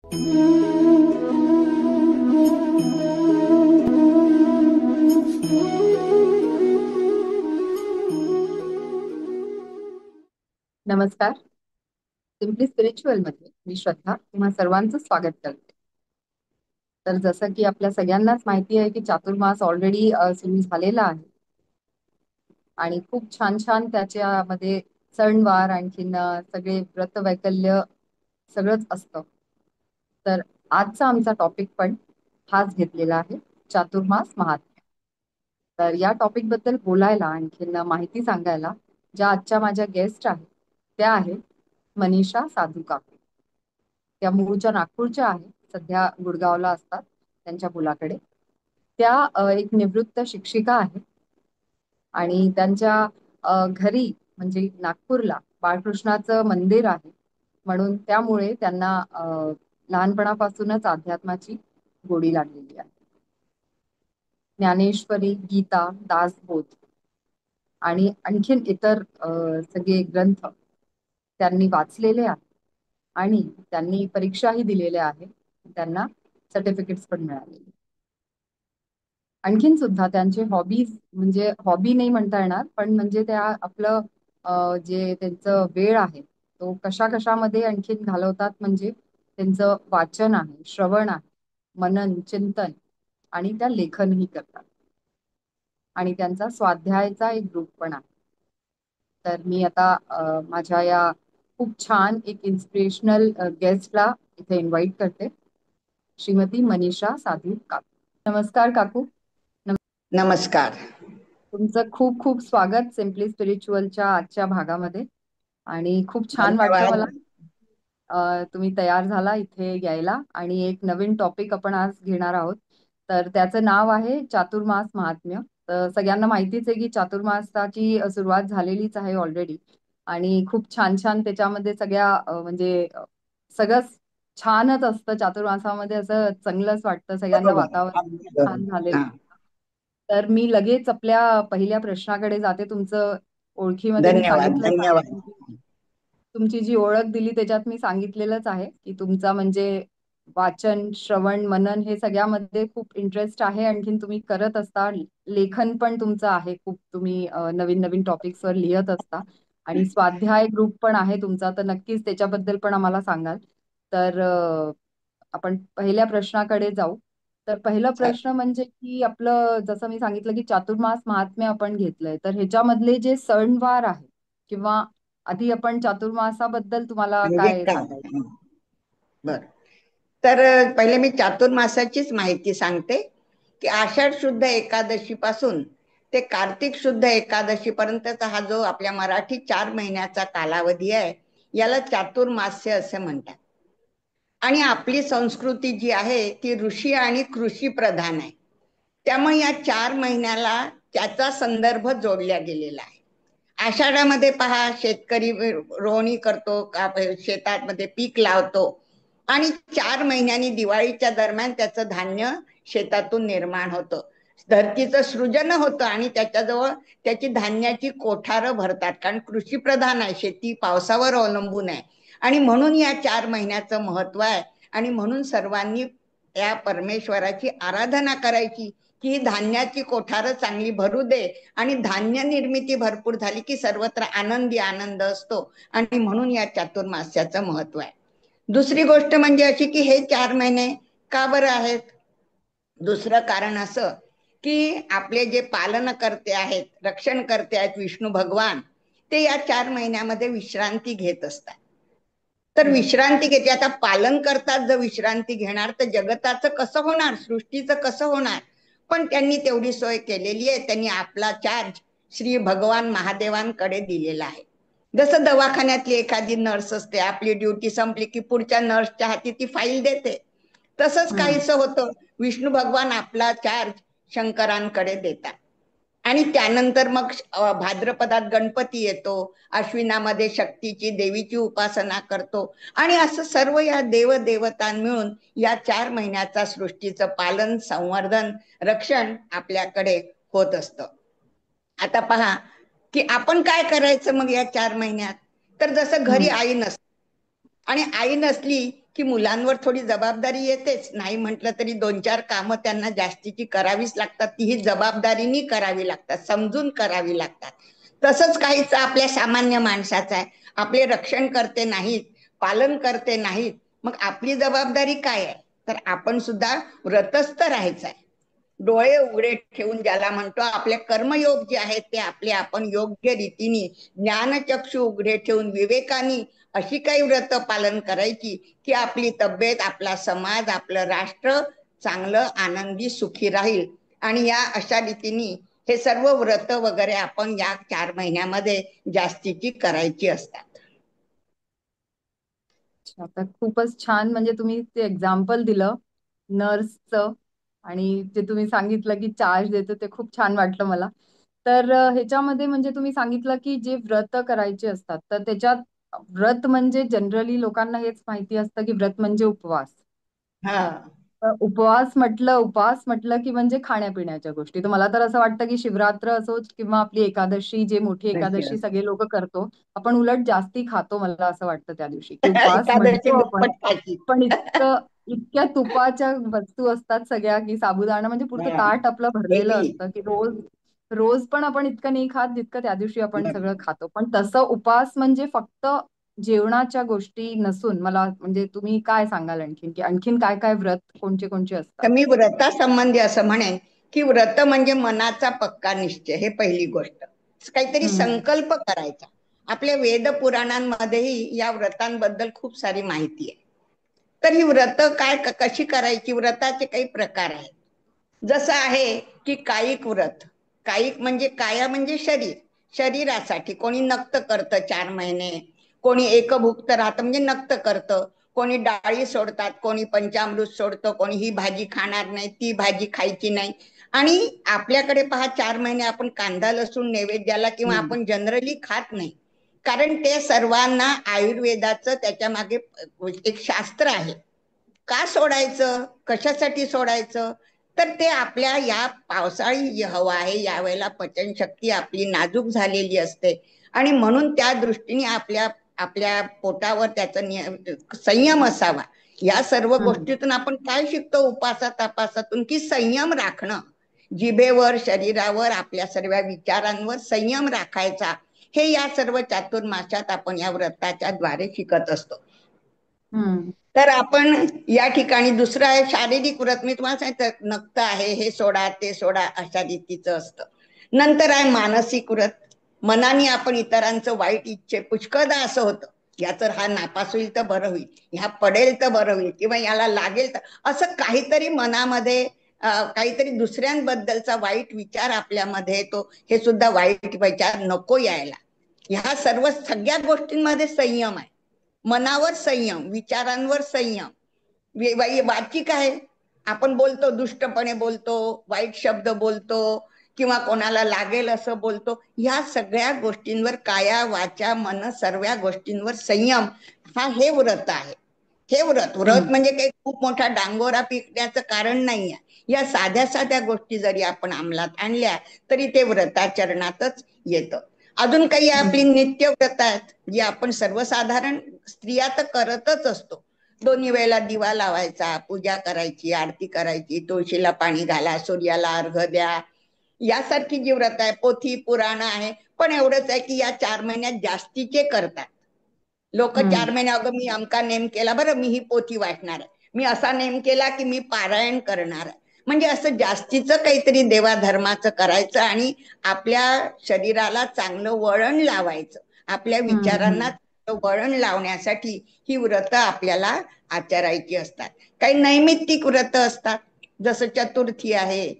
नमस्कार. Simply spiritual मध्ये मी श्रद्धा तुम्हा सर्वांचं स्वागत करते. तर जसं की आपल्या सगळ्यांनाच माहिती आहे की चातुर्मास ऑलरेडी सुरू झालेला आहे आणि खूप छान छान त्याच्यामध्ये सणवार आणखीन सगळे व्रत वैकल्य सगळंच असतं. तर आजचा आमचा टॉपिक पण हाच घेतलेला आहे, चातुर्मास महात्म्य. तर या टॉपिक बद्दल बोलायला आणखीन माहिती सांगायला ज्या आजच्या माझ्या गेस्ट आहेत त्या आहेत मनीषा साधू कापे. त्या मूळच्या नागपूरच्या आहेत, सध्या गुडगावला असतात त्यांच्या मुलाकडे. त्या एक निवृत्त शिक्षिका आहेत आणि त्यांच्या घरी म्हणजे नागपूरला बाळकृष्णाचं मंदिर आहे, म्हणून त्यामुळे त्यांना लहानपणापासूनच अध्यात्माची गोडी लागलेली आहे. ज्ञानेश्वरी, गीता, दासबोध आणि आणखीन इतर सगळे ग्रंथ त्यांनी वाचलेले आहेत आणि त्यांनी परीक्षाही दिलेल्या आहेत. त्यांना सर्टिफिकेट्स पण मिळालेले. आणखीन सुद्धा त्यांचे हॉबीज म्हणजे हॉबी नाही म्हणता येणार, पण म्हणजे त्या आपलं जे त्यांचं वेळ आहे तो कशा कशामध्ये आणखीन घालवतात, म्हणजे त्यांचं वाचन आहे, श्रवण आहे, मनन चिंतन आणि त्या लेखनही करतात आणि त्यांचा स्वाध्यायाचा एक ग्रुप पण आहे. तर मी आता माझ्या या खूप छान एक इन्स्पिरेशनल गेस्टला इथे इन्व्हाइट करते, श्रीमती मनीषा साधू काकू. नमस्कार काकू. नमस्कार. तुमचं खूप खूप स्वागत सिम्पली स्पिरिच्युअलच्या आजच्या भागामध्ये. आणि खूप छान वाटतं मला धन्यवाद. तुम्ही तयार झाला इथे यायला आणि एक नवीन टॉपिक आपण आज घेणार आहोत. तर त्याचं नाव आहे चातुर्मास महात्म्य. तर सगळ्यांना माहितीच आहे की चातुर्मासाची सुरुवात झालेलीच आहे ऑलरेडी आणि खूप छान छान त्याच्यामध्ये सगळ्या म्हणजे सगळंच छानच असतं चातुर्मासामध्ये, असं चांगलंच वाटतं, सगळ्यांना बरोबर, वातावरण अगदी छान बरोबर. झालेलं. हा, तर मी लगेच आपल्या पहिल्या प्रश्नाकडे जाते. तुमचं ओळखीमध्ये मी धन्यवाद सांगितलंच आहे, धन्यवाद. तुमची जी ओळख दिली त्याच्यात मी सांगितलेलंच आहे की तुमचा म्हणजे वाचन श्रवण मनन हे सगळ्यामध्ये खूप इंटरेस्ट आहे. आणखीन तुम्ही करत असता, लेखन पण तुमचं आहे खूप, तुम्ही नवीन नवीन टॉपिक्सवर लिहत असता आणि स्वाध्याय ग्रुप पण आहे तुमचा, तर नक्कीच त्याच्याबद्दल पण आम्हाला सांगाल. तर आपण पहिल्या प्रश्नाकडे जाऊ. तर पहिला प्रश्न म्हणजे की आपलं जसं मी सांगितलं की चातुर्मास महात्म्य आपण घेतलंय, तर ह्याच्यामधले जे सणवार आहे किंवा आधी आपण चातुर्मासाबद्दल तुम्हाला म्हणजे काय काय? सांगायचं? बर. तर पहिले मी चातुर्मासाचीच माहिती सांगते की आषाढ शुद्ध एकादशी पासून ते कार्तिक शुद्ध एकादशी पर्यंतचा हा जो आपल्या मराठी 4 महिन्याचा कालावधी आहे याला चातुर्मास्य असे म्हणतात. आणि आपली संस्कृती जी आहे ती ऋषी आणि कृषी प्रधान आहे, त्यामुळे या 4 महिन्याला त्याचा संदर्भ जोडला गेलेला आहे. आषाढामध्ये पहा, शेतकरी रोवणी करतो, शेतामध्ये पीक लावतो आणि 4 महिन्यांनी दिवाळीच्या दरम्यान त्याचं धान्य शेतातून निर्माण होतं, धरतीचं सृजन होतं आणि त्याच्याजवळ त्याची धान्याची कोठारं भरतात. कारण कृषी प्रधान आहे, शेती पावसावर अवलंबून आहे आणि म्हणून या 4 महिन्याचं महत्व आहे. आणि म्हणून सर्वांनी या परमेश्वराची आराधना करायची की ही धान्याची कोठारं चांगली भरू दे आणि धान्य निर्मिती भरपूर झाली की सर्वत्र आनंदी आनंद असतो आणि म्हणून या चातुर्मास्याचं महत्व आहे. दुसरी गोष्ट म्हणजे अशी की हे 4 महिने का बरं आहेत? दुसरं कारण असं की आपले जे पालनकर्ते आहेत, रक्षणकर्ते आहेत विष्णू भगवान, ते या 4 महिन्यामध्ये विश्रांती घेत असतात. तर विश्रांती घेते. आता पालन करतात जर विश्रांती घेणार तर जगताचं कसं होणार, सृष्टीचं कसं होणार? पण त्यांनी तेवढी सोय केलेली आहे. त्यांनी आपला चार्ज श्री भगवान महादेवांकडे दिलेला आहे. जसं दवाखान्यातली एखादी नर्स असते, आपली ड्युटी संपली की पुढच्या नर्सच्या हाती ती फाईल देते, तसंच काहीसं होतं. विष्णू भगवान आपला चार्ज शंकरांकडे देतात आणि त्यानंतर मग भाद्रपदात गणपती येतो, अश्विनामध्ये शक्तीची देवीची उपासना करतो आणि असं सर्व या देवदेवता मिळून या 4 महिन्याचा सृष्टीचं पालन संवर्धन रक्षण आपल्याकडे होत असतं. आता पहा की आपण काय करायचं मग या 4 महिन्यात? तर जसं घरी आई नसते आणि आई नसली की मुलांवर थोडी जबाबदारी येतेच, नाही म्हटलं तरी 2-4 कामं त्यांना जास्तीची करावीच लागतात, ती ही जबाबदारीनी करावी लागतात, समजून करावी लागतात. तसंच काहीच आपल्या सामान्य माणसाचं आहे. आपले रक्षण करते नाहीत, पालन करते नाहीत, मग आपली जबाबदारी काय आहे? तर आपण सुद्धा व्रतस्थ राहायचं आहे. डोळे उघडे ठेवून ज्याला म्हणतो, आपले कर्मयोग जे आहेत ते आपले आपण योग्य रीतीने ज्ञानचक्षु उघडे ठेवून विवेकाने अशी काही व्रत पालन करायची की आपली तब्येत, आपला समाज, आपलं राष्ट्र चांगलं आनंदी सुखी राहील. आणि या अशा रीतीने हे सर्व व्रत वगैरे आपण या 4 महिन्यामध्ये जास्तीची करायची असतात. अच्छा, तर खूपच छान. म्हणजे तुम्ही ते एक्झाम्पल दिलं नर्सचं, आणि जे तुम्ही सांगितलं की चार्ज देतो ते खूप छान वाटलं मला. तर ह्याच्यामध्ये म्हणजे तुम्ही सांगितलं की जे व्रत करायचे असतात, तर त्याच्यात व्रत म्हणजे जनरली लोकांना हेच माहिती असतं की व्रत म्हणजे उपवास. हा, उपवास म्हटलं की म्हणजे खाण्यापिण्याच्या गोष्टी. तर मला तर असं वाटतं की शिवरात्र असो किंवा आपली एकादशी, जे मोठी एकादशी सगळे लोक करतो, आपण उलट जास्ती खातो मला असं वाटतं त्या दिवशी, की उपवास एकादशी म्हणतो आपण. दुप्पट खायची. पण इतक्या तुपाच्या वस्तू असतात सगळ्या, की साबुदाणा म्हणजे पुरतं हा, ताट आपलं भरलेलं हेवी. असतं, की रोज रोज पण आपण इतकं नाही खात जितकं त्या दिवशी आपण सगळं बरोबर. खातो. पण तसं उपवास म्हणजे फक्त जेवणाच्या गोष्टी नसून, मला म्हणजे तुम्ही काय सांगाल आणखीन, की आणखीन काय काय व्रत कोणचे कोणचे असतात? तर मी व्रतासंबंधी असं म्हणेन की व्रत म्हणजे मनाचा पक्का निश्चय, हे पहिली गोष्ट. काहीतरी हम्म. संकल्प करायचा. आपल्या वेद पुराणांमध्येही या व्रतांबद्दल खूप सारी माहिती आहे. तर ही व्रत कशी करायची, व्रताचे काही प्रकार आहेत. जसं आहे की कायिक व्रत. कायिक म्हणजे काया म्हणजे शरीर, शरीरासाठी कोणी नक्त करतं 4 महिने, कोणी एकभुक्त राहतं म्हणजे नक्त करतं, कोणी डाळी सोडतात, कोणी पंचामृत सोडतं, कोणी ही भाजी खाणार नाही, ती भाजी खायची नाही. आणि आपल्याकडे पहा 4 महिने आपण कांदा लसूण नैवेद्याला किंवा हम्म. आपण जनरली खात नाही, कारण ते सर्वांना आयुर्वेदाचं त्याच्या मागे एक शास्त्र आहे. का सोडायचं, कशासाठी सोडायचं, तर ते आपल्या या पावसाळी जी हवा आहे यावेळेला पचनशक्ती आपली नाजूक झालेली असते, आणि म्हणून त्या दृष्टीने आपल्या आपल्या पोटावर त्याचा संयम असावा. या सर्व हम्म. गोष्टीतून आपण काय शिकतो उपासा तापासातून, की संयम राखणं, जिभेवर, शरीरावर, आपल्या सर्व विचारांवर संयम राखायचा, हे या सर्व चातुर्माशात आपण या व्रताच्या द्वारे शिकत असतो. हम्म. तर आपण या ठिकाणी दुसरं आहे शारीरिक व्रत. मी तुम्हाला सांगितलं नक्त आहे, हे सोडा ते सोडा अशा रीतीचं असतं. नंतर आहे मानसिक व्रत. मनाने आपण इतरांचं वाईट इच्छे, पुष्कळदा असं होतं, याचं हा नापास होईल तर बरं होईल, ह्या पडेल तर बरं होईल, किंवा याला लागेल तर, असं काहीतरी मनामध्ये काहीतरी दुसऱ्यांबद्दलचा वाईट विचार आपल्यामध्ये येतो. हे सुद्धा वाईट विचार नको यायला. ह्या सर्व सगळ्या गोष्टींमध्ये संयम आहे. मनावर संयम, विचारांवर संयम. वाचिक आहे, आपण बोलतो, दुष्टपणे बोलतो, वाईट शब्द बोलतो, किंवा कोणाला लागेल असं बोलतो, ह्या सगळ्या गोष्टींवर काया वाचा मन सर्व गोष्टींवर संयम, हा हे व्रत आहे. हे व्रत व्रत हम्म. म्हणजे काही खूप मोठा डांगोरा पिकण्याचं कारण नाही आहे. या साध्या साध्या गोष्टी जरी आपण अंमलात आणल्या तरी ते व्रताचरणातच येतं. अजून काही आपली हम्म. नित्य व्रत आहेत जी आपण सर्वसाधारण स्त्रिया तर करतच असतो. दोन्ही वेळेला दिवा लावायचा, पूजा करायची, आरती करायची, तुळशीला पाणी घाला, सूर्याला अर्घ द्या, यासारखी जी व्रत आहे. पोथी पुराण आहे, पण एवढंच आहे की या 4 महिन्यात जास्तीचे करतात लोक. हम्म. 4 महिने अगं मी अमका नेम केला, बरं मी ही पोथी वाचणार आहे, मी असा नेम केला की मी पारायण करणार आहे, म्हणजे असं जास्तीचं काहीतरी देवाधर्माचं करायचं आणि आपल्या शरीराला चांगलं वळण लावायचं, आपल्या हम्म. विचारांना वळण लावण्यासाठी ही व्रत आपल्याला आचरायची असतात. काही नैमित्तिक व्रत असतात, जसं चतुर्थी आहे,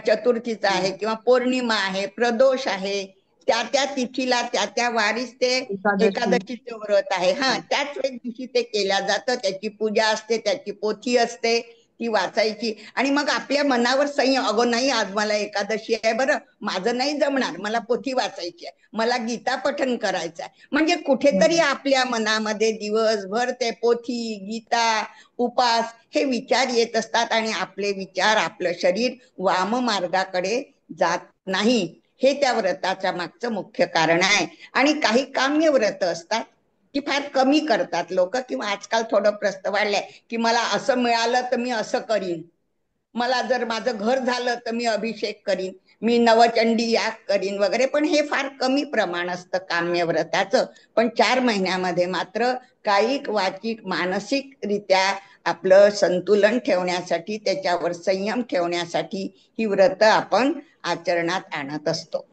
चतुर्थीचा आहे, हम्म. किंवा पौर्णिमा आहे, प्रदोष आहे, त्या त्या तिथीला त्या त्या वारीस ते एकादशी. एकादशीचं व्रत आहे. हा, त्याच वेळ दिवशी ते केल्या जातं, त्याची पूजा असते, त्याची पोथी असते, ती वाचायची. आणि मग आपल्या मनावर संयम, अगो नाही आज मला एकादशी आहे, बरं माझं नाही जमणार, मला पोथी वाचायची आहे, मला गीता पठन करायचं आहे, म्हणजे कुठेतरी हम्म. आपल्या मनामध्ये दिवसभर ते पोथी, गीता, उपास हे विचार येत असतात, आणि आपले विचार, आपलं शरीर वाम मार्गाकडे जात नाही. हे त्या व्रताच्या मागचं मुख्य कारण आहे. आणि काही काम्य व्रत असतात, ती फार कमी करतात लोक, किंवा आजकाल थोडं प्रस्त वाढलंय की मला असं मिळालं तर मी असं करीन, मला जर माझं घर झालं तर मी अभिषेक करीन, मी नवचंडी याग करीन वगैरे. पण हे फार कमी प्रमाण असतं काम्यव्रताचं. पण 4 महिन्यामध्ये मात्र कायिक वाचिक मानसिकरित्या आपलं संतुलन ठेवण्यासाठी, त्याच्यावर संयम ठेवण्यासाठी ही व्रत आपण आचरणात आणत असतो.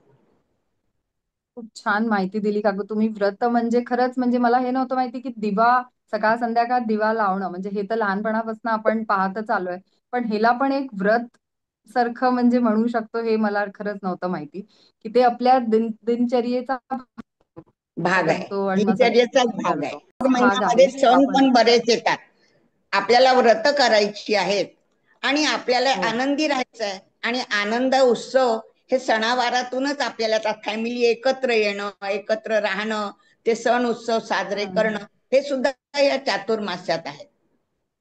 खूप छान माहिती दिली का ग तुम्ही. व्रत म्हणजे खरंच, म्हणजे मला हे नव्हतं माहिती की दिवा सकाळ संध्याकाळ दिवा लावणं, म्हणजे हे तर लहानपणापासून आपण पाहतच आलोय, पण ह्याला पण एक व्रत सारखं म्हणजे म्हणू शकतो, हे मला खरंच नव्हतं माहिती की ते आपल्या दिनचर्येचा भाग आहे, करतो आणि मग दिनचर्येचाच सगळं भाग आहे. करतो. भाग आहे महिन्यामध्ये तो सण आपण. पण बरेच येतात, आपल्याला व्रत करायची आहेत आणि आपल्याला हो. आनंदी राहायचं आहे. आणि आनंद उत्सव हे सणावारातूनच आपल्याला येतात. फॅमिली एकत्र येणं, एकत्र राहणं, ते सण उत्सव साजरे हम्म. करणं, हे सुद्धा या चातुर्मास्यात आहे.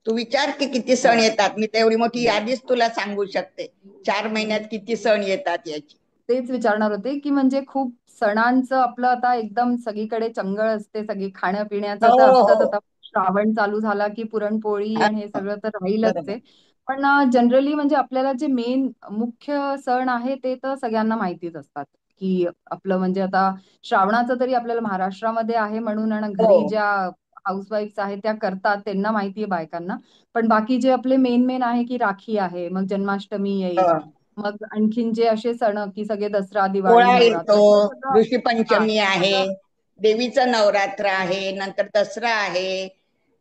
तू विचार की किती हो. सण येतात, मी तेवढी मोठी यादीच तुला सांगू शकते, 4 महिन्यात किती सण येतात याची. तेच विचारणार होते की म्हणजे खूप सणांचं आपलं आता एकदम सगळीकडे चंगळ असते, सगळी खाण्यापिण्याचं तर हो असतंच. हो. आता श्रावण चालू झाला की पुरणपोळी हा, आणि हे सगळं तर राहीलच बरोबर. आहे. पण जनरली म्हणजे आपल्याला जे मेन मुख्य सण आहे ते तर सगळ्यांना माहितीच असतात, की आपलं म्हणजे आता श्रावणाचं तरी आपल्याला महाराष्ट्रामध्ये आहे म्हणून, आणि हो. घरी ज्या हाऊसवाईफ्स आहेत त्या करतात, त्यांना माहिती आहे बायकांना. पण बाकी जे आपले मेन मेन आहे की राखी आहे, मग जन्माष्टमी येईल, हो. मग आणखीन जे असे सण की सगळे दसरा दिवाळी पोळा येतो, नवरात्र हे सगळं. ऋषी हा पंचमी हे आहे, सगळं. देवीचं नवरात्र आहे, नंतर दसरा आहे,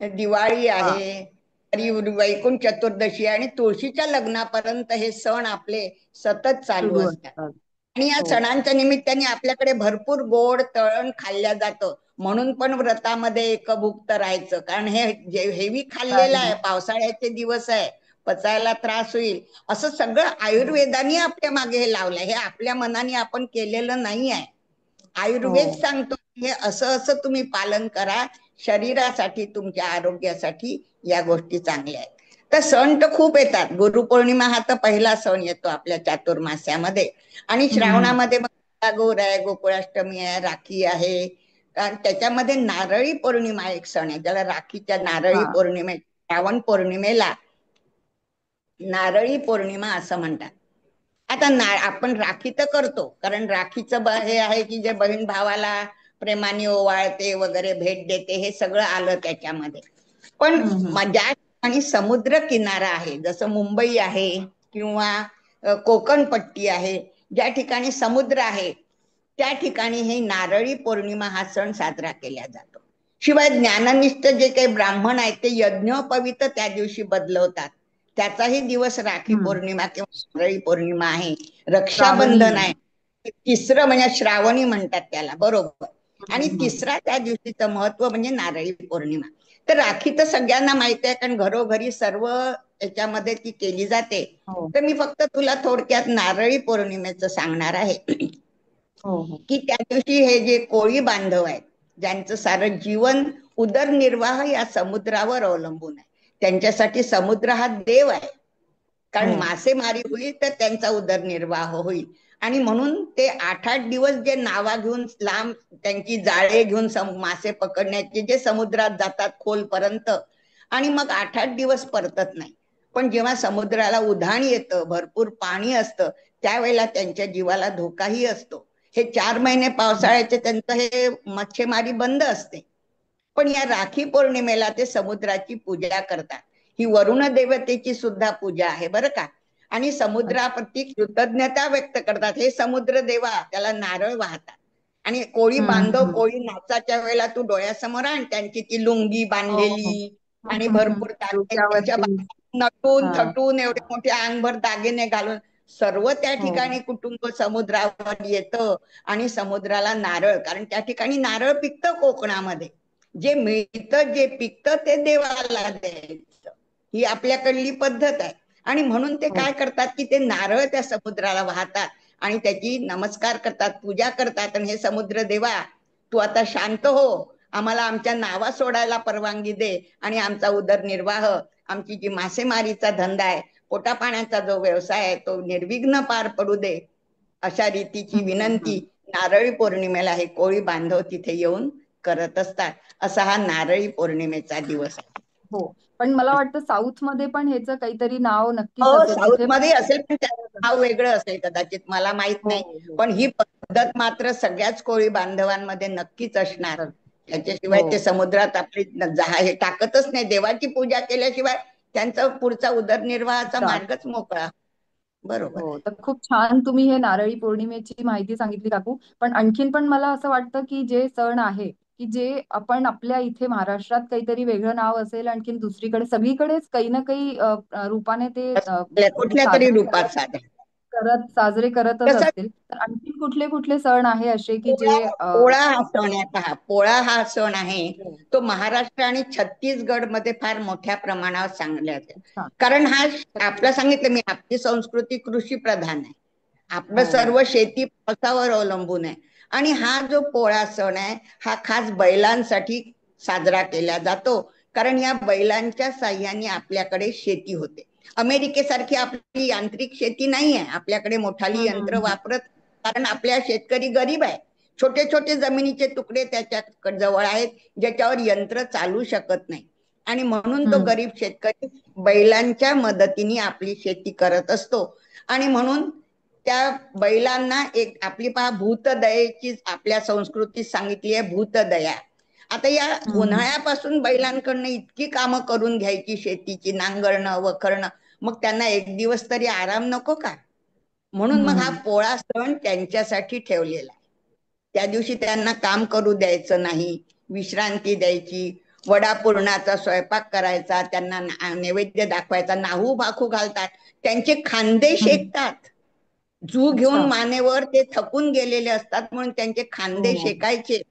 दिवाळी हा आहे, आणि वैकुंठ चतुर्दशी आणि तुळशीच्या लग्नापर्यंत हे सण आपले सतत चालू सुरू असतात. असतात. आणि या हो. सणांच्या निमित्ताने आपल्याकडे भरपूर गोड तळण खाल्ल्या जातं. म्हणून पण व्रतामध्ये एकभुक्त राहायचं, कारण हे हेवी खाल्लेलं नाही. आहे, पावसाळ्याचे दिवस आहे, पचायला त्रास होईल, असं सगळं हो. आयुर्वेदाने आपल्या मागे हे लावलंय. हे आपल्या मनाने आपण केलेलं नाही आहे. हो. आयुर्वेद सांगतो हे असं असं तुम्ही पालन करा, शरीरासाठी तुमच्या आरोग्यासाठी या गोष्टी चांगल्या आहेत. तर सण तर खूप येतात. गुरुपौर्णिमा हा तर पहिला सण येतो आपल्या चातुर्मास्यामध्ये. आणि हम्म. श्रावणामध्ये मग गौर आहे, गोकुळाष्टमी आहे, राखी आहे. कारण त्याच्यामध्ये नारळी पौर्णिमा एक सण आहे, ज्याला राखीच्या नारळी हा. पौर्णिमे, श्रावण पौर्णिमेला नारळी पौर्णिमा असं म्हणतात. आता आपण राखी तर करतो, कारण राखीचं हे आहे की जे बहीण भावाला प्रेमाने ओवाळते वगैरे, भेट देते, हे सगळं आलं त्याच्यामध्ये. पण हम्म. ज्या ठिकाणी समुद्र किनारा आहे, जसं मुंबई आहे किंवा कोकण पट्टी आहे, ज्या ठिकाणी समुद्र आहे त्या ठिकाणी हे नारळी पौर्णिमा हा सण साजरा केला जातो. शिवाय ज्ञाननिष्ठ जे काही ब्राह्मण आहेत ते यज्ञोपवीत त्या दिवशी बदलवतात. त्याचाही दिवस राखी हम्म. पौर्णिमा किंवा नारळी पौर्णिमा आहे. श्रावणी. रक्षाबंधन आहे, तिसरं म्हणजे श्रावणी म्हणतात त्याला, बरोबर. आणि हम्म. तिसरा त्या दिवशीचं महत्व म्हणजे नारळी पौर्णिमा. तर राखी तर सगळ्यांना माहिती आहे, कारण घरोघरी सर्व याच्यामध्ये ती केली जाते. हो. तर मी फक्त तुला थोडक्यात नारळी पौर्णिमेचं सांगणार आहे हो. हो. की त्या दिवशी हे जे कोळी बांधव आहेत, ज्यांचं सारं जीवन उदरनिर्वाह या समुद्रावर अवलंबून आहे, त्यांच्यासाठी समुद्र हा देव आहे. कारण हो. मासेमारी होईल तर त्यांचा उदरनिर्वाह होईल. आणि म्हणून ते 8-8 दिवस जे नावा घेऊन लांब त्यांची जाळे घेऊन मासे पकडण्याचे जे समुद्रात जातात खोलपर्यंत, आणि मग 8-8 दिवस परतत नाही. पण जेव्हा समुद्राला उधाण येतं, भरपूर पाणी असतं, त्यावेळेला त्यांच्या जीवाला धोकाही असतो. हे 4 महिने पावसाळ्याचे त्यांचं हे मच्छीमारी बंद असते. पण या राखी पौर्णिमेला ते समुद्राची पूजा करतात. ही वरुण देवतेची सुद्धा पूजा आहे बरं का. आणि अच्छा. समुद्राप्रती कृतज्ञता व्यक्त करतात. हे समुद्र देवा, त्याला नारळ वाहतात. आणि कोळी बांधव, हम्म. कोळी नाचाच्या वेळेला तू डोळ्यासमोर आण, त्यांची ती लुंगी हो. हो. बांधलेली आणि भरपूर दागिने त्यांच्या डोक्यावरती. नटून हा. थटून एवढे मोठे अंगभर दागिने घालून सर्व त्या हो. ठिकाणी कुटुंब समुद्रावर येतं. आणि समुद्राला नारळ, कारण त्या ठिकाणी नारळ पिकतं कोकणामध्ये, जे मिळतं जे पिकतं ते देवाला द्यायचं, ही आपल्याकडली पद्धत आहे. आणि म्हणून ते हो. काय करतात की ते नारळ त्या समुद्राला वाहतात आणि त्याची नमस्कार करतात, पूजा करतात. आणि हे समुद्र देवा, तू आता शांत हो, आम्हाला आमच्या नावा सोडायला परवानगी दे आणि आमचा उदरनिर्वाह, आमची जी मासेमारीचा धंदा आहे, पोटा पाण्याचा जो व्यवसाय आहे तो निर्विघ्न पार पडू दे, अशा रीतीची विनंती हम्म. नारळी पौर्णिमेला हे कोळी बांधव तिथे येऊन करत असतात. असा हा नारळी पौर्णिमेचा दिवस आहे. हो. पण मला वाटतं साऊथ मध्ये पण ह्याचं काहीतरी नाव नक्कीच हो, असेल साऊथ तिथे पण मध्ये असेल पण करत त्याचं नाव असतील. वेगळं असेल कदाचित, मला माहित हो नाही. हो. पण ही पद्धत मात्र सगळ्याच कोळी बांधवांमध्ये नक्कीच असणार. तर त्याच्याशिवाय ते हो. समुद्रात आपली हे टाकतच नाही. देवाची पूजा केल्याशिवाय त्यांचा पुढचा उदरनिर्वाहाचा चालेल. मार्गच मोकळा. बरोबर हो, आहे. तर खूप छान तुम्ही हे नारळी पौर्णिमेची माहिती सांगितली काकू. पण आणखीन पण मला असं वाटतं की जे सण आहे की जे आपण आपल्या इथे महाराष्ट्रात काहीतरी वेगळं नाव असेल, आणखीन दुसरीकडे सगळीकडेच काही ना काही रूपाने ते कुठल्या म्हणजे कुठल्या तरी साजरे रूपात साधा. साजरे करतच तसं असतील. तर आणखीन कुठले कुठले सण आहे असे की पोळा जे पोळा हा सण आहे पहा. पोळा हा सण आहे हो. तो महाराष्ट्र आणि छत्तीसगडमध्ये फार मोठ्या प्रमाणावर सांगला जातो. अच्छा. कारण हा आपलं सांगितलं मी, आपली संस्कृती कृषी प्रधान आहे. आपलं हो. सर्व शेती पावसावर अवलंबून आहे. आणि हा जो पोळा सण आहे हा खास बैलांसाठी साजरा केला जातो. कारण या बैलांच्या साह्याने आपल्याकडे शेती होते. अमेरिकेसारखी आपली यांत्रिक शेती नाही आहे. आपल्याकडे मोठाली हम्म, यंत्र हम्म, वापरत, कारण आपल्या शेतकरी गरीब आहे. छोटे छोटे जमिनीचे तुकडे त्याच्या जवळ आहेत ज्याच्यावर यंत्र चालू शकत नाही. आणि म्हणून तो हम्म, गरीब शेतकरी बैलांच्या मदतीने आपली शेती करत असतो. आणि म्हणून त्या बैलांना एक आपली पहा भूतदयेची आपल्या संस्कृतीत सांगितली आहे, भूतदया. आता या हम्म, उन्हाळ्यापासून बैलांकडनं इतकी कामं करून घ्यायची शेतीची, नांगरणं वखरणं, मग त्यांना एक दिवस तरी आराम नको का? म्हणून मग हा हम्म, पोळा सण त्यांच्यासाठी ठेवलेला आहे. त्या दिवशी त्यांना काम करू द्यायचं नाही, विश्रांती द्यायची. वडापुरणाचा स्वयंपाक करायचा, त्यांना नैवेद्य दाखवायचा, नाहू भाकू घालतात, त्यांचे खांदे हम्म. शेकतात. जू घेऊन अच्छा. मानेवर ते थकून गेलेले असतात म्हणून त्यांचे खांदे हो. शेकायचे.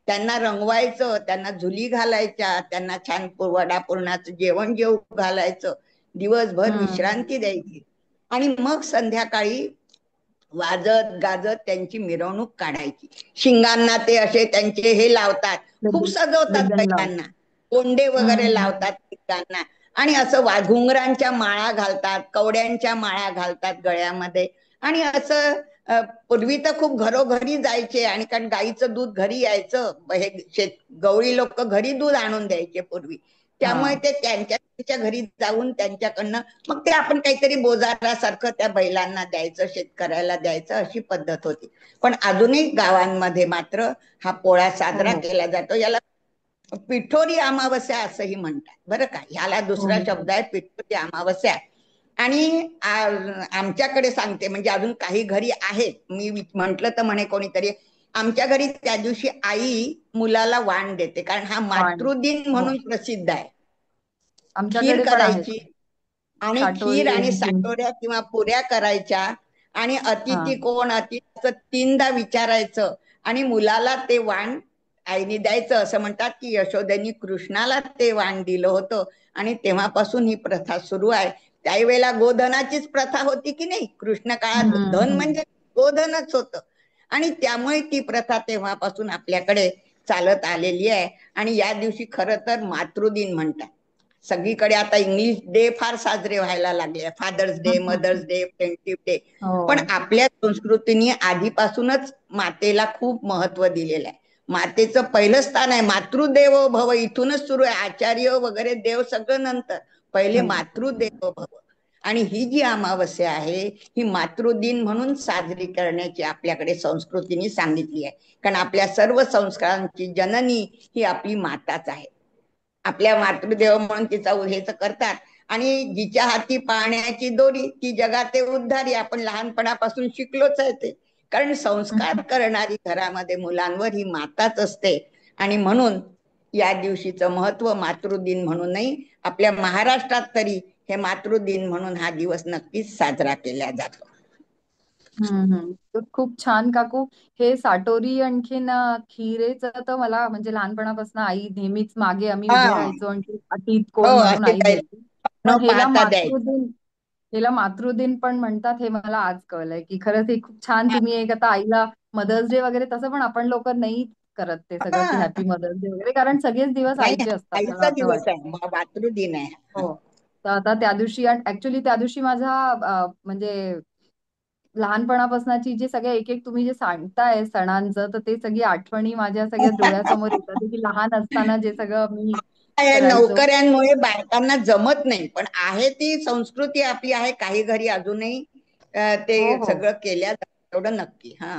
त्यांना रंगवायचं, त्यांना झुली घालायच्या, त्यांना छान वडापुरणाचं जेवण जेवू घालायचं, दिवसभर हम्म. विश्रांती द्यायची. आणि मग संध्याकाळी वाजत गाजत त्यांची मिरवणूक काढायची. शिंगांना ते असे त्यांचे हे लावतात, खूप सजवतात रिबन लावून. बैलांना, कोंडे वगैरे हम्म. लावतात शिंगांना. आणि असं घुंगरांच्या माळा घालतात, कवड्यांच्या माळा घालतात गळ्यामध्ये. आणि असं पूर्वी तर खूप घरोघरी जायचे, आणि कारण गाईचं दूध घरी यायचं, हे गवळी लोक घरी दूध आणून द्यायचे पूर्वी. त्यामुळे हा. ते त्यांच्या घरी जाऊन त्यांच्याकडनं मग ते आपण काहीतरी बोजारासारखं त्या बैलांना द्यायचं, शेतकऱ्याला द्यायचं, अशी पद्धत होती. पण अजूनही गावांमध्ये मात्र हा पोळा साजरा हो. केला जातो. याला पिठोरी अमावस्या असंही म्हणतात बरं का. ह्याला हो. दुसरा हो. शब्द आहे पिठोरी अमावस्या. आणि आमच्याकडे सांगते, म्हणजे अजून काही घरी आहेत, मी म्हंटल तर म्हणे कोणीतरी, आमच्या घरी त्या दिवशी आई मुलाला वाण देते, कारण हा वाण. मातृदिन हो. म्हणून प्रसिद्ध आहे. खीर आमच्याकडे पण आहे करायची, आणि खीर साटोरी आणि आणखीन. साटोऱ्या किंवा पुऱ्या करायच्या. आणि हा. अतिथी कोण, अतिथी असं तीनदा विचारायचं. आणि मुलाला ते वाण आईने द्यायचं. असं म्हणतात की यशोदेनी कृष्णाला ते वाण दिलं होतं, आणि तेव्हापासून ही प्रथा सुरू आहे. त्यावेळेला गोधनाचीच प्रथा होती की नाही, कृष्ण काळात हम्म, धन हम्म. म्हणजे गोधनच होतं. आणि त्यामुळे ती प्रथा तेव्हापासून आपल्याकडे चालत आलेली आहे. आणि या दिवशी खरं तर मातृदिन म्हणतात. सगळीकडे आता इंग्लिश डे फार साजरे व्हायला लागले, father's day, mother's day, friendship day. पण हो. आपल्या संस्कृतीने आधीपासूनच मातेला खूप महत्व दिलेलं आहे. मातेचं पहिलं स्थान आहे. मातृदेवो भव इथूनच सुरू आहे. आचार्य वगैरे देव सगळं नंतर, पहिले मातृदेवो भव. आणि ही जी अमावस्या आहे ही मातृदिन म्हणून साजरी करण्याची आपल्याकडे संस्कृतीने सांगितली आहे. कारण आपल्या सर्व संस्कारांची जननी ही आपली माताच आहे. आपल्या मातृदेव म्हणून तिचा हेच करतात. आणि जिच्या हाती पाण्याची दोरी ती जगाते उद्धारी, आपण लहानपणापासून शिकलोच आहे ते. कारण संस्कार करणारी घरामध्ये मुलांवर ही माताच असते. आणि म्हणून या दिवशीचं महत्व मातृदिन म्हणूनही आपल्या महाराष्ट्रात तरी हे मातृदिन म्हणून हा दिवस नक्कीच साजरा केला जातो. तर खूप छान काकू. हे साटोरी आणखीन खिरेचं तर मला म्हणजे लहानपणापासून आई नेहमीच मागे आम्ही हा, उभे राहायचो आणि अतीत हो, कोण म्हणून असे आई बैल द्यायची. पण न पाहता द्यायचं. हेला मातृदिन पण म्हणतात हे मला आज कळलंय की खरंच हे खूप छान. तुम्ही एक आता आईला मदर्स डे वगैरे तसं पण आपण लोक नाही करत ते सगळं की हा, हॅपी मदर्स डे वगैरे, कारण सगळेच दिवस नाही, आईचे असतात मला आईचा असं दिवस वाटतं. आहे, मातृदिन आहे. हो. तर आता त्या दिवशी ऍक्च्युली त्या दिवशी माझा म्हणजे लहानपणापासूनची जे सगळ्या एक एक तुम्ही जे सांगताय सणांचं, तर ते सगळी आठवणी माझ्या सगळ्या डोळ्यासमोर येतात की लहान असताना जे सगळं मी या करायचो. नोकऱ्यांमुळे बायकांना जमत नाही, पण आहे ती संस्कृती आपली आहे. काही घरी अजूनही ते हो हो सगळं केल्या जातं, एवढं नक्की. हा,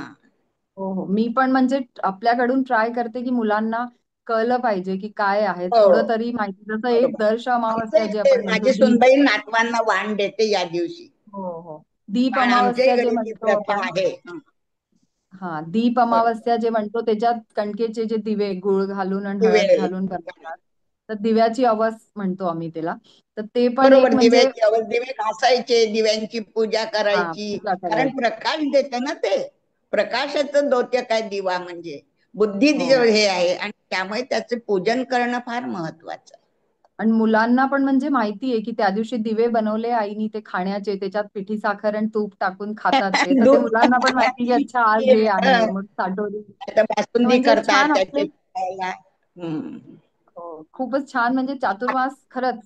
हो हो, मी पण म्हणजे आपल्याकडून ट्राय करते की मुलांना कळलं पाहिजे की काय आहे हो, थोडं तरी माहिती, जसं एक बरोबर. दर्श आमचं अमावस्या जे ते आपण म्हणतो माझी सुनबाई नातवांना वाण देते या दिवशी, हो हो, दीप कारण आमच्याही अमावस्या जे घरी ती म्हणतो प्रथा आपण. आहे. हं, हा, दीप बरोबर. अमावस्या जे म्हणतो त्याच्यात कणकेचे जे दिवे गुळ घालून आणि हळद दिवे, घालून बनवतात, तर दिव्याची अवस म्हणतो आम्ही त्याला. तर ते पण बरोबर. एक म्हणजे दिव्याची अवस, दिवे घासायचे, दिव्यांची पूजा हा, करायची, पूजा कारण करायची. प्रकाश देते ना ते. प्रकाशाचं द्योतक काय दिवा म्हणजे बुद्धी हो, हे आहे, आणि त्यामुळे त्याचे पूजन करणं फार महत्वाचं आहे. आणि मुलांना पण म्हणजे माहिती आहे की त्या दिवशी दिवे बनवले आईनी ते खाण्याचे, त्याच्यात पिठी साखर आणि तूप टाकून खातात ते, तर ते दूध मुलांना पण माहिती की अच्छा आज हे आहे, मग साठवली. आता तर बासुंदी म्हणजे करतात छान त्याचे आपले. खायला. हम्म. हो, खूपच छान म्हणजे चातुर्मास खरंच.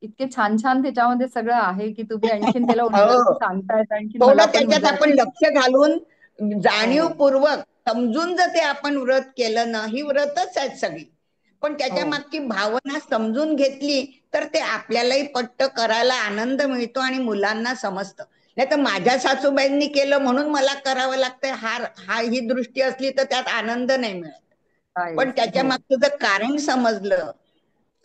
इतके छान छान त्याच्यामध्ये सगळं आहे की तुम्ही आणखीन त्याला हो, उंचावून सांगतायत, आणखीन मला थोडं पण त्याच्यात मजा आपण येते. लक्ष घालून हो जाणीवपूर्वक समजून जर ते आपण व्रत केलं ना, ही व्रतच आहेत सगळी, पण हो, त्याच्या मागची भावना समजून घेतली तर ते आपल्यालाही पट्ट करायला आनंद मिळतो आणि मुलांना समजतं. नाही तर माझ्या सासूबाईंनी केलं म्हणून मला करावं लागतंय, हा ही दृष्टी असली तर त्यात आनंद नाही मिळत. पण काहीच त्याच्या हो. मागचं जर कारण समजलं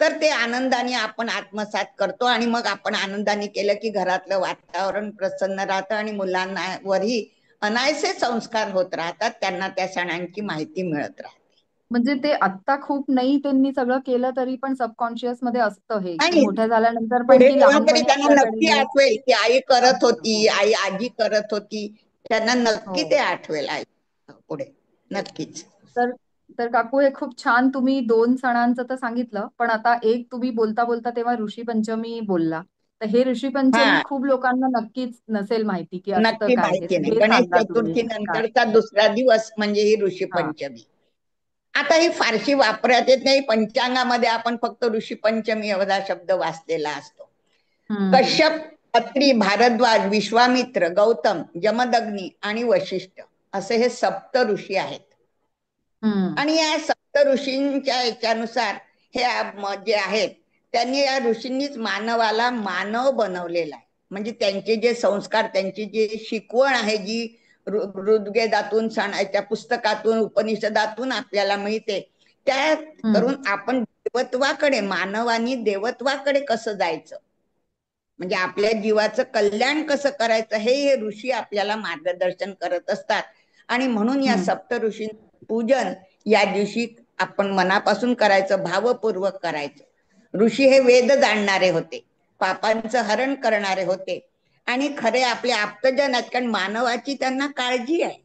तर ते आनंदाने आपण आत्मसात करतो, आणि मग आपण आनंदाने केलं की घरातलं वातावरण प्रसन्न राहतं आणि मुलांवरही अनायसे संस्कार होत राहतात, त्यांना त्या सणांची माहिती मिळत राहते. म्हणजे ते आत्ता खूप नाही त्यांनी सगळं केलं तरी पण सबकॉन्शियस मध्ये असतं हे की नाही, मोठ्या झाल्यानंतर पण पुढे की जेव्हा तरी लहानपणी त्यांना आपल्याकडे नक्की हे आठवेल की आई करत असतं. होती, हो आई आजी करत होती, त्यांना नक्की ते हो. आठवेल आई पुढे, नक्कीच. तर तर काकू हे खूप छान तुम्ही दोन सणांचं तर सांगितलं, पण आता एक तुम्ही बोलता बोलता तेव्हा ऋषी पंचमी बोलला. तर हे ऋषी पंचमी हा, खूप लोकांना नक्कीच नसेल माहिती की असतं नक्की काय हे, माहिती तर नाही. हे गणेश सांगा तुम्ही चतुर्थी काय. नंतरचा दुसरा दिवस म्हणजे ही ऋषी हा. पंचमी. आता ही फारशी वापरात येत नाही. पंचांगामध्ये आपण फक्त ऋषी पंचमी एवढा शब्द वाचलेला असतो. हम्म कश्यप, अत्री, भारद्वाज, विश्वामित्र, गौतम, जमदग्नी आणि वशिष्ठ असे हे सप्त ऋषी आहेत. हम्म आणि या सप्त ऋषींच्या याच्यानुसार हे जे आहेत, त्यांनी या ऋषींनीच मानवाला मानव बनवलेला आहे. म्हणजे त्यांचे जे संस्कार, त्यांची जी शिकवण आहे, जी ऋग्वेदातून, सणाच्या पुस्तकातून, उपनिषदातून आपल्याला मिळते, त्या हम्म करून आपण देवत्वाकडे, मानवानी देवत्वाकडे कसं जायचं, म्हणजे आपल्या जीवाचं कल्याण कसं करायचं, हे ऋषी आपल्याला मार्गदर्शन करत असतात. आणि म्हणून या हम्म सप्त ऋषींचं पूजन या दिवशी आपण मनापासून करायचं, भावपूर्वक करायचं. ऋषी हे वेद जाणणारे होते, पापांचं हरण करणारे होते, आणि खरे आपले आप्तजन आहेत, कारण मानवाची त्यांना काळजी आहे.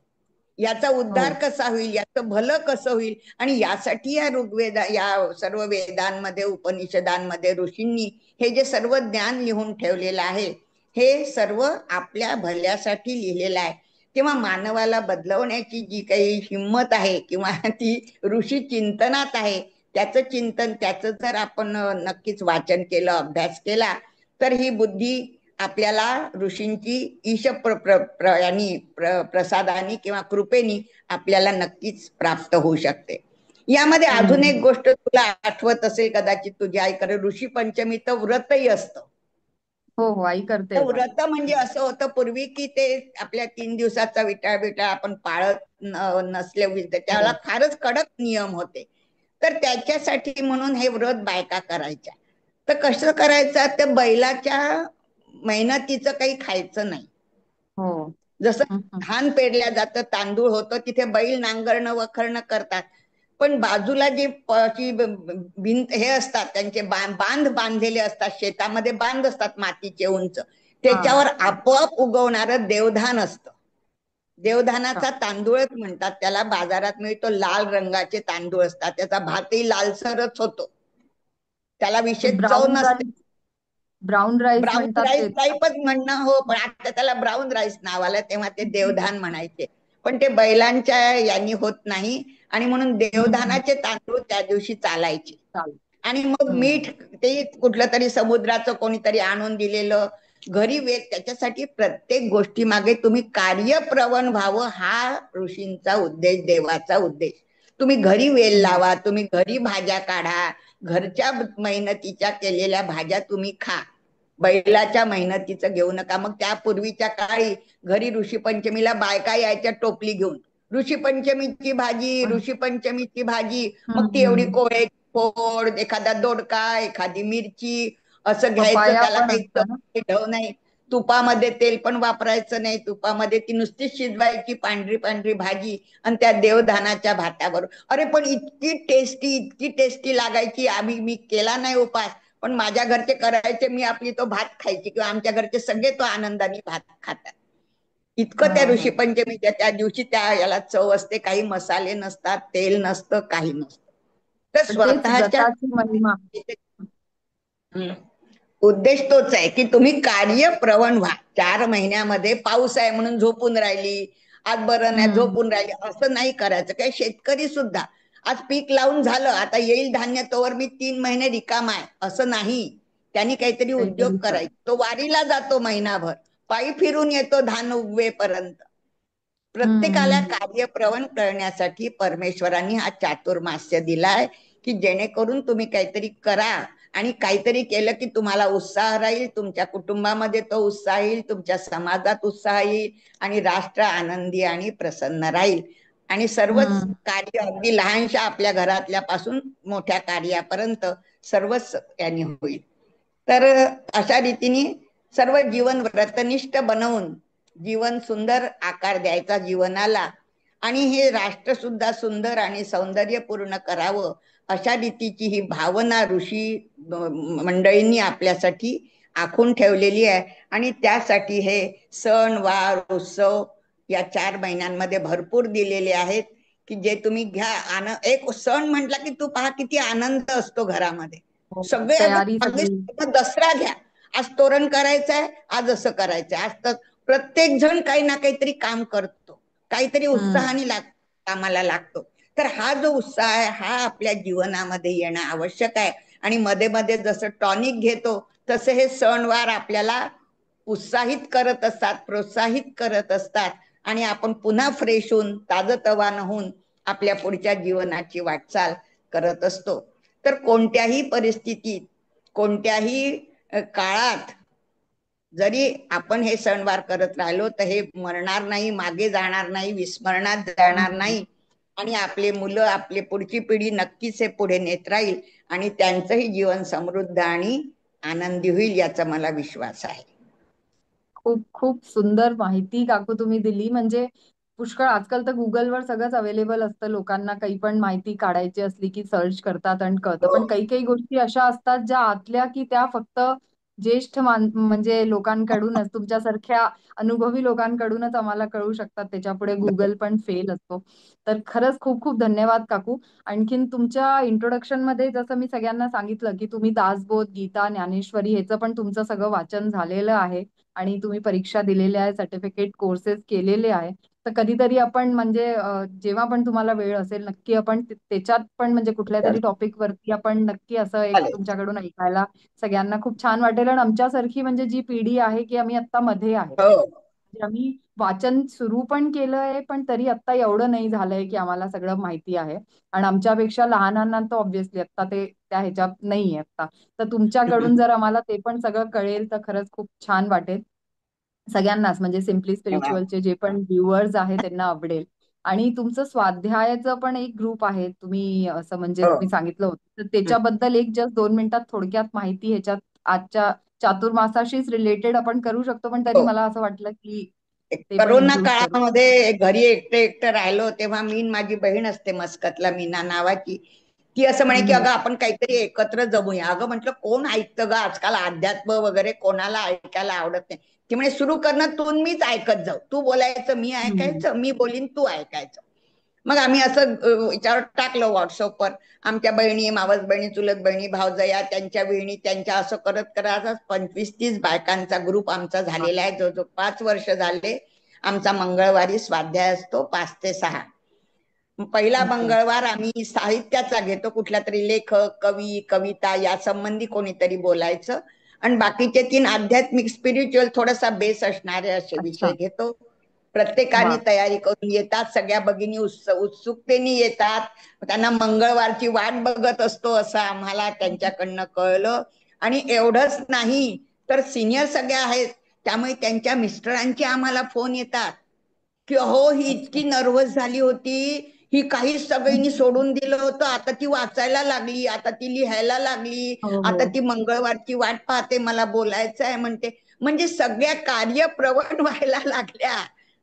याचा हो उद्धार कसा होईल, याचं भलं कसं होईल, आणि यासाठी या या सर्व वेदांमध्ये, उपनिषदांमध्ये ऋषींनी हे जे सर्व ज्ञान लिहून ठेवलेलं आहे, हे सर्व आपल्या भल्यासाठी लिहिलेलं आहे. तेव्हा मानवाला बदलवण्याची जी काही हिंमत आहे किंवा ती ऋषी चिंतनात आहे, त्याचं चिंतन, त्याचं जर आपण नक्कीच वाचन केलं, अभ्यास केला, तर ही बुद्धी आपल्याला ऋषींची ईश प्रसादानी किंवा कृपेनी आपल्याला नक्कीच प्राप्त होऊ शकते. यामध्ये अजून एक हम्म गोष्ट तुला आठवत असेल कदाचित, तुझ्या आईकडे ऋषी पंचमी तर व्रतही असतं. हो हो, आई करते तर व्रत. व्रत म्हणजे असं होतं पूर्वी की ते आपल्या 3 दिवसाचा विटाळ बिटाळ आपण पाळत नसले, त्याला हो फारच कडक नियम होते. तर त्याच्यासाठी म्हणून हे व्रत बायका करायच्या. तर कसं करायचं, तर बैलाच्या मेहनतीचं काही खायचं नाही. हो. जसं हम्म धान पेरल्या जातं, तांदूळ होतं, तिथे बैल नांगरणं वखरणं करतात, पण बाजूला जी भिंत हे असतात, त्यांचे बांध बांधलेले असतात, शेतामध्ये बांध असतात मातीचे उंच, हा त्याच्यावर हा. आपोआप उगवणारं देवधान असतं. अच्छा. देवधानाचा तांदूळच म्हणतात त्याला, बाजारात मिळतो, लाल रंगाचे तांदूळ असतात, त्याचा भातही लालसरच होतो, त्याला ते विशेष चव ब्राऊन नसते. राईस, ब्राऊन राईस ब्राऊन म्हणतात राईस तेच का? टाईपच म्हणणं, हो, पण आता त्याला ब्राऊन राईस नाव आलं, तेव्हा ते देवधान म्हणायचे. पण ते बैलांच्या यांनी होत नाही, आणि म्हणून हम्म. देवधानाचे तांदूळ त्या दिवशी चालायचे. चालेल. आणि मग हम्म मीठ ते कुठलं तरी समुद्राचं कोणीतरी आणून दिलेलं घरी वेल, त्याच्यासाठी प्रत्येक गोष्टी मागे तुम्ही कार्यप्रवण व्हावं, हा ऋषींचा उद्देश, देवाचा उद्देश. तुम्ही घरी वेल हम्म. लावा, तुम्ही घरी भाज्या काढा, घरच्या मेहनतीच्या केलेल्या भाज्या तुम्ही खा, बैलाच्या मेहनतीचं घेऊ नका. मग त्या पूर्वीच्या काळी घरी ऋषीपंचमीला बायका यायच्या टोपली घेऊन, ऋषीपंचमीची भाजी, ऋषीपंचमीची भाजी. मग ती एवढी हम्म. कोळे फोड, एखादा दोडका, एखादी मिरची असं घ्यायचं, पपाया त्याला पण काही असतं ना. ढव नाही. तुपामध्ये तेल पण वापरायचं नाही, तुपामध्ये ती नुसतीच शिजवायची पांढरी पांढरी भाजी, आणि त्या देवधानाच्या भाताबरोबर. अरे पण इतकी टेस्टी, इतकी टेस्टी लागायची. मी केला नाही उपास, पण माझ्या घरचे करायचे, मी आपली तो भात खायची, किंवा आमच्या घरचे सगळे तो आनंदाने भात खातात. हा इतकं त्या हा. ऋषी पंचमीच्या त्या दिवशी त्या याला चव असते. काही मसाले नसतात, तेल नसतं, काही नसतं. तर पण तेच स्वतःच्या व्रताची महिमा. उद्देश तोच आहे की तुम्ही कार्यप्रवण व्हा. 4 महिन्यामध्ये पाऊस आहे म्हणून झोपून राहिली, आज बरं नाही हम्म. झोपून राहिली, असं नाही करायचं. काय शेतकरी सुद्धा आज पीक लावून झालं, आता येईल धान्य, तोवर मी 3 महिने रिकामा आहे, असं नाही. त्यांनी काहीतरी उद्योग काहीतरी कर. करायचा. तो वारीला जातो महिनाभर, पायी फिरून येतो धान उगवेपर्यंत. प्रत्येकाला हम्म. कार्यप्रवण करण्यासाठी परमेश्वरांनी हा चातुर्मास्य दिलाय, की जेणेकरून तुम्ही काहीतरी करा, आणि काहीतरी केलं की तुम्हाला उत्साह राहील, तुमच्या कुटुंबामध्ये तो उत्साह येईल, तुमच्या समाजात उत्साह येईल, आणि राष्ट्र आनंदी आणि प्रसन्न राहील. आणि सर्वच हम्म. कार्य अगदी लहानशा आपल्या घरातल्यापासून मोठ्या कार्यापर्यंत सर्वच यांनी होईल. तर अशा रीतीने सर्व जीवन व्रतनिष्ठ बनवून जीवन सुंदर आकार द्यायचा जीवनाला, आणि हे राष्ट्र सुद्धा सुंदर आणि सौंदर्यपूर्ण करावं, अशा रीतीची ही भावना ऋषी मंडळींनी आपल्यासाठी आखून ठेवलेली आहे. आणि त्यासाठी हे सण वार उत्सव या 4 महिन्यांमध्ये भरपूर दिलेले आहेत, की जे तुम्ही घ्या. एक सण म्हटला की तू पहा किती आनंद असतो घरामध्ये. हो. सगळे तयारी अगदी सगळी. दसरा घ्या, आज तोरण करायचंय, आज असं करायचंय, आज तर प्रत्येक जण काही ना काहीतरी काम करतो, काहीतरी हम्म. उत्साहाने कामाला लागतो. तर हा जो उत्साह आहे, हा आपल्या जीवनामध्ये येणं आवश्यक आहे. आणि मध्ये मध्ये जसं टॉनिक घेतो, तसे हे सणवार आपल्याला उत्साहित करत असतात, प्रोत्साहित करत असतात, आणि आपण पुन्हा फ्रेश होऊन, ताजतवानं होऊन आपल्या पुढच्या जीवनाची वाटचाल करत असतो. तर कोणत्याही परिस्थितीत, कोणत्याही काळात जरी आपण हे सणवार करत राहिलो, तर हे मरणार नाही, मागे जाणार नाही, विस्मरणात जाणार हम्म. नाही. आणि आपले मुलं, आपली पुढची पिढी नक्कीच हे पुढे नेत राहील, आणि त्यांचंही जीवन समृद्ध आणि आनंदी होईल, याचा मला विश्वास आहे. खूप खूप सुंदर माहिती काकू तुम्ही दिली. म्हणजे पुष्कळ आजकाल तर गुगलवर सगळंच अवेलेबल असतं. लोकांना काही पण माहिती काढायची असली की सर्च करतात आणि कळतं. हो. पण काही काही गोष्टी अशा असतात ज्या आतल्या की त्या फक्त ज्येष्ठ म्हणजे लोकांकडूनच, तुमच्यासारख्या अनुभवी लोकांकडूनच आम्हाला कळू शकतात. त्याच्या पुढे गुगल पण फेल असतो. तर खरंच खूप खूप धन्यवाद काकू. आणखीन तुमच्या इंट्रोडक्शन मध्ये जसं मी सगळ्यांना सांगितलं की तुम्ही दासबोध, गीता, ज्ञानेश्वरी ह्याचं पण तुमचं सगळं वाचन झालेलं आहे, आणि तुम्ही परीक्षा दिलेल्या आहे, सर्टिफिकेट कोर्सेस केलेले आहे. तर कधीतरी आपण म्हणजे जेव्हा पण तुम्हाला वेळ असेल, नक्की आपण त्याच्यात पण म्हणजे कुठल्या तरी टॉपिक वरती आपण नक्की असं एक चालेल. तुमच्याकडून ऐकायला सगळ्यांना खूप छान वाटेल. आणि आमच्यासारखी म्हणजे जी पिढी आहे की आम्ही आता मध्ये आहे, हो. म्हणजे आम्ही वाचन सुरू पण केलं आहे, पण तरी आता एवढं नाही झालंय की आम्हाला सगळं माहिती आहे. आणि आमच्यापेक्षा लहानांना तर ऑब्व्हियसली आता ते त्या ह्याच्यात नाहीये आता. तर तुमच्याकडून जर आम्हाला ते पण सगळं कळेल तर खरंच खूप छान वाटेल. सगळ्यांनाच म्हणजे सिम्पली धन्यवाद. स्पिरिच्युअलचे जे पण व्ह्युअर्स आहेत त्यांना आवडेल. आणि तुमचं स्वाध्यायाचं पण एक ग्रुप आहे, तुम्ही असं म्हणजे हो. तुम्ही सांगितलं होतं, तर त्याच्याबद्दल एक जस्ट 2 मिनिटात थोडक्यात माहिती ह्याच्यात आजच्या चातुर्मासाशीच रिलेटेड आपण करू शकतो, पण तरी हो. मला असं वाटलं की ते पण करोना इन्क्लूड करू. काळामध्ये घरी एकटं एकटं राहिलो, तेव्हा मी आणि माझी बहीण असते मस्कतला, मीना नावाची, ती असं म्हणे की हम्म. अगं आपण काहीतरी एकत्र जमूया. अगं म्हटलं कोण ऐकतं ग आजकाल, अध्यात्म वगैरे कोणाला ऐकायला आवडत नाही. ती म्हणे सुरू करणार तू मीच ऐकत जाऊ, तू बोलायचं मी हम्म. ऐकायचं, मी बोलीन तू ऐकायचं. मग आम्ही असं विचार टाकलं व्हॉट्सअपवर, आमच्या बहिणी, मावस बहिणी, चुलत बहिणी, भावजया, त्यांच्या बहिणी, त्यांच्या, असं करत करत 25-30 बायकांचा ग्रुप आमचा वा. झालेला आहे. जो जो 5 वर्ष झाले आमचा मंगळवारी स्वाध्याय असतो 5 ते 6. पहिला ओके. मंगळवार आम्ही साहित्याचा घेतो, कुठला तरी लेखक, कवी, कविता या संबंधी कोणीतरी बोलायचं, आणि बाकीचे 3 आध्यात्मिक स्पिरिच्युअल थोडासा बेस असणारे असे विषय अच्छा. घेतो. प्रत्येकाने वा. तयारी करून येतात, सगळ्या भगिनी उत्सुकतेने येतात. त्यांना मंगळवारची वाट बघत असतो असं आम्हाला त्यांच्याकडनं कळलं. आणि एवढंच नाही तर सिनियर सगळ्या आहेत, त्यामुळे त्यांच्या मिस्टरांचे आम्हाला फोन येतात की हो ही अच्छा. इतकी नर्वस झाली होती, ही काहीच सगळ्यांनी सोडून दिलं होतं, आता ती वाचायला लागली, आता ती लिहायला लागली, हो हो. आता ती मंगळवारची वाट पाहते, मला बोलायचं आहे म्हणते. म्हणजे सगळ्या कार्यप्रवण व्हायला लागल्या.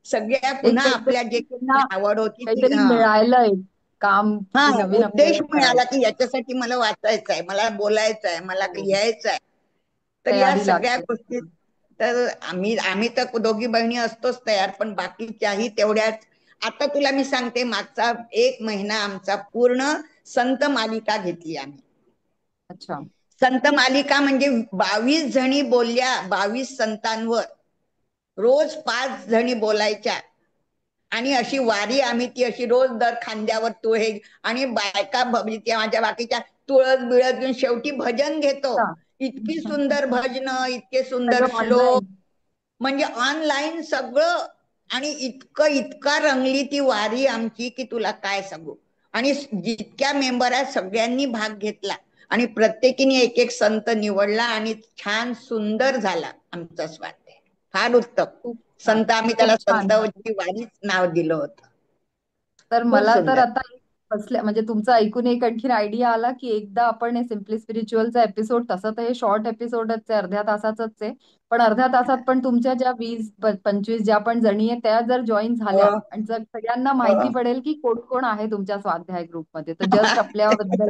सगळ्या एक पुन्हा आपल्या जे काहीतरी त्यांना आवड होती ती काहीतरी मिळालंय, काम हा की नवीन उद्देश आपल्याला मिळाला करायचं की आहे. याच्यासाठी मला वाचायचं आहे, मला बोलायचं आहे, मला हो. लिहायचं आहे. तर या तयारी सगळ्या लागते. गोष्टी, तर आम्ही आम्ही तर दोघी बहिणी असतोच तयार, पण बाकीच्याही तेवढ्याच. आता तुला मी सांगते, मागचा 1 महिना आमचा पूर्ण संत मालिका घेतली आम्ही. अच्छा. संत मालिका म्हणजे 22 जणी बोलल्या, 22 संतांवर. रोज 5 जणी बोलायच्या. आणि अशी वारी आम्ही ती अशी रोज दर खांद्यावर तू हे, आणि बायका माझ्या बाकीच्या तुळस बिळस घेऊन शेवटी भजन घेतो. अच्छा. इतकी सुंदर भजन, इतके सुंदर सगळं श्लोक, ऑनलाईन. म्हणजे ऑनलाईन सगळं. आणि इतकं इतका रंगली ती वारी आमची की तुला काय सांगू. आणि जितक्या मेंबर आहेत सगळ्यांनी भाग घेतला, आणि प्रत्येकीने एक एक संत निवडला, आणि छान सुंदर झाला आमचा स्वाध्याय. फार उत्तम. खूप छान. संत आम्ही त्याला खूप छान. संतांची वारीच नाव दिलं होतं. तर खूप मला तर सुंदर. आता बसल्या म्हणजे तुमचं ऐकून एक आणखीन आयडिया आला की एकदा आपण हे सिम्पली स्पिरिच्युअलचा एपिसोड, तसं तर हे शॉर्ट एपिसोडच आहे, अर्ध्या तासाचंच आहे, पण अर्ध्या तासात पण तुमच्या ज्या 20-25 ज्या पण जणी आहेत त्या जर जॉईन हो झाल्या आणि जर सगळ्यांना माहिती हो. पडेल की कोण कोण आहे तुमच्या स्वाध्याय ग्रुपमध्ये, तर जस्ट आपल्याबद्दल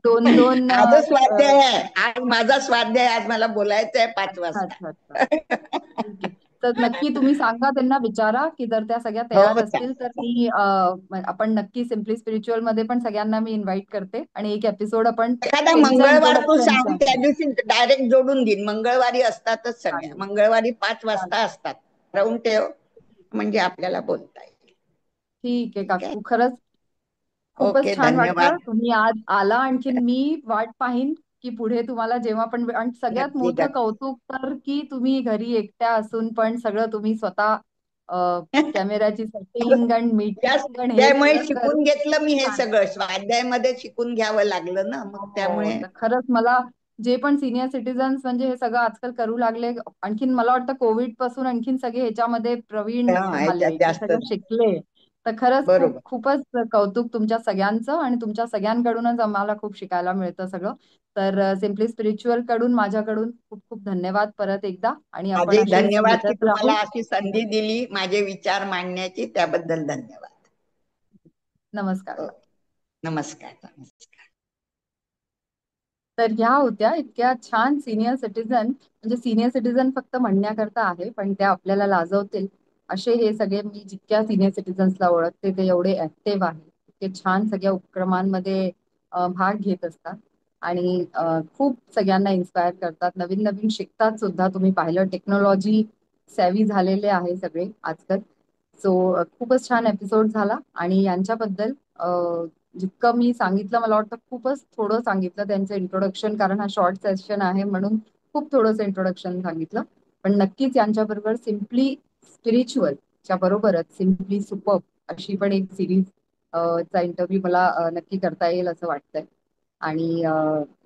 दोन दोन आजच स्वाध्याय आहे, आज माझा स्वाध्याय, आज मला बोलायचं आहे 5 वाजता. अच्छा अच्छा. ठीक आहे. तर नक्की तुम्ही सांगा, त्यांना विचारा की जर त्या सगळ्या हो तयार असतील चालेल. तर मी आपण नक्की सिम्पली स्पिरिच्युअल मध्ये पण सगळ्यांना मी इन्व्हाइट करते आणि एक एपिसोड आपण एखादा त्यांचं मंगळवार तू इंट्रोडक्शनचा. सांग, त्या दिवशी डायरेक्ट जोडून देईन. मंगळवारी असतातच सगळ्या, चालेल. मंगळवारी 5 वाजता चालेल. असतात. राहून ठेव, म्हणजे आपल्याला बोलता येईल. ठीक आहे ठीक आहे. काकू, खरंच खूपच ओके, छान वाटलं धन्यवाद. तुम्ही आज आला. आणखीन मी वाट पाहीन की पुढे तुम्हाला जेव्हा पण आणि सगळ्यात नक्की मोठं कौतुक तर की तुम्ही घरी एकट्या असून पण सगळं तुम्ही स्वतः कॅमेऱ्याची सेटिंग आणि यस, मीटिंग आणि हे त्यामुळे सगळं शिकून करून घेतलं मी हे छान. सगळं, स्वाध्यायामध्ये शिकून घ्यावं लागलं ना, मग हो, त्यामुळे. तर खरंच मला जे पण सिनियर सिटीजन्स म्हणजे हे सगळं आजकाल करू लागले, आणखीन मला वाटतं कोविड पासून आणखीन सगळे ह्याच्यामध्ये प्रवीण ह्याच्यात झाले, ते जास्त. सगळं शिकले. तर खरंच खूप बरोबर. खूपच कौतुक तुमच्या सगळ्यांचं, आणि तुमच्या सगळ्यांकडूनच आम्हाला खूप शिकायला मिळतं सगळं. तर सिम्पली स्पिरिच्युअल कडून माझ्याकडून खूप खूप धन्यवाद परत एकदा, आणि आपण माझे असेच धन्यवाद की भेटत तुम्हाला राहू. अशी संधी दिली माझे विचार मांडण्याची, त्याबद्दल धन्यवाद. नमस्कार. ओके. नमस्कार नमस्कार. तर ह्या होत्या इतक्या छान सिनियर सिटीजन, म्हणजे सिनियर सिटीजन फक्त म्हणण्याकरता आहे पण त्या आपल्याला लाजवतील असे हे सगळे. मी जितक्या सिनियर सिटीजन्सला ओळखते ते एवढे ऍक्टिव्ह आहे, इतके छान सगळ्या उपक्रमांमध्ये भाग घेत असतात, आणि खूप सगळ्यांना इन्स्पायर करतात, नवीन नवीन शिकतात सुद्धा. तुम्ही पाहिलं टेक्नॉलॉजी सॅवी झालेले आहे सगळे आजकाल. सो खूपच छान एपिसोड झाला, आणि यांच्याबद्दल जितकं मी सांगितलं, मला वाटतं खूपच थोडं सांगितलं त्यांचं इंट्रोडक्शन, कारण हा शॉर्ट सेशन आहे म्हणून खूप थोडंसं इंट्रोडक्शन सांगितलं. पण नक्कीच यांच्याबरोबर सिम्पली स्पिरिच्युअलच्या बरोबरच सिम्पली सुपर अशी पण एक सिरीज चा इंटरव्ह्यू मला नक्की करता येईल असं वाटतंय. आणि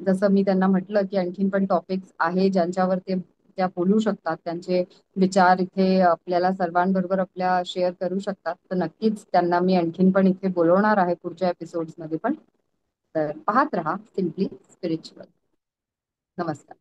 जसं मी त्यांना म्हटलं की आणखीन पण टॉपिक्स आहे ज्यांच्यावर ते त्या बोलू शकतात, त्यांचे विचार इथे आपल्याला सर्वांबरोबर आपल्या शेअर करू शकतात, तर नक्कीच त्यांना मी आणखीन पण इथे बोलवणार आहे पुढच्या एपिसोड्स मध्ये पण. तर पाहत रहा सिम्पली स्पिरिच्युअल. नमस्कार.